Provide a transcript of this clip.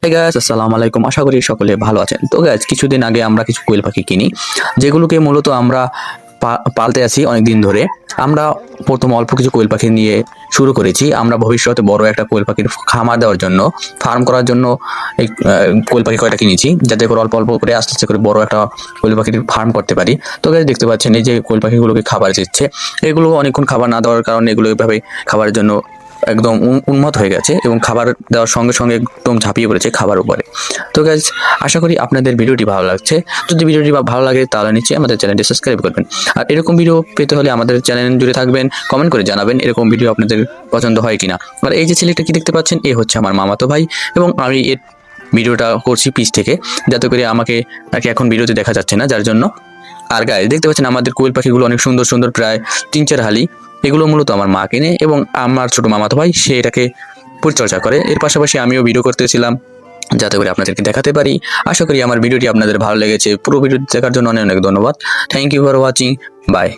Hi guys, আসসালামু আলাইকুম। আশা করি সকলে ভালো আছেন। তো গাইস, কিছুদিন আগে আমরা কিছু কোয়েল পাখি কিনি, যেগুলোকে মূলত আমরা পালতে আছি অনেক দিন ধরে। আমরা প্রথম অল্প কিছু কোয়েল পাখি নিয়ে শুরু করেছি। আমরা ভবিষ্যতে বড় একটা কোয়েল পাখির খামার দেওয়ার জন্য, ফার্ম করার জন্য এই কোয়েল পাখি কয়টা কিনেছি, যাতে করে অল্প অল্প করে আস্তে আস্তে করে বড় একটা কোয়েল পাখির ফার্ম করতে পারি। তো গাইস, দেখতে পাচ্ছেন এই যে কোয়েল পাখিগুলোকে খাবার দিচ্ছে। এগুলো অনেকক্ষণ খাবার না দেওয়ার কারণে এগুলো এইভাবে খাবারের জন্য একদম উন্মত্ত হয়ে গেছে এবং খাবার দেওয়ার সঙ্গে সঙ্গে একদম ঝাঁপিয়ে পড়েছে খাবার উপরে। তো গাইজ, আশা করি আপনাদের ভিডিওটি ভালো লাগছে। যদি ভিডিওটি ভালো লাগে তাহলে নিচে আমাদের চ্যানেলটি সাবস্ক্রাইব করবেন। আর এরকম ভিডিও পেতে হলে আমাদের চ্যানেল জুড়ে থাকবেন, কমেন্ট করে জানাবেন এরকম ভিডিও আপনাদের পছন্দ হয় কিনা। আর এই যে ছেলেটা কি দেখতে পাচ্ছেন, এ হচ্ছে আমার মামাতো ভাই, এবং আমি এর ভিডিওটা করছি পিছ থেকে, যাতে করে আমাকে নাকি এখন ভিডিওতে দেখা যাচ্ছে না, যার জন্য। আর গাইজ, দেখতে পাচ্ছেন আমাদের কোয়েল পাখিগুলো অনেক সুন্দর সুন্দর, প্রায় 3-4 হালি। এগুলো মূলত আমার মা কিনে, এবং আমার ছোট মামাতো ভাই সে এটাকে পরিচর্যা করে। এর পাশাপাশি আমিও ভিডিও করতেছিলাম, যাতে করে আপনাদেরকে দেখাতে পারি। আশা করি আমার ভিডিওটি আপনাদের ভালো লেগেছে। পুরো ভিডিও দেখার জন্য অনেক অনেক ধন্যবাদ। Thank you for watching. By.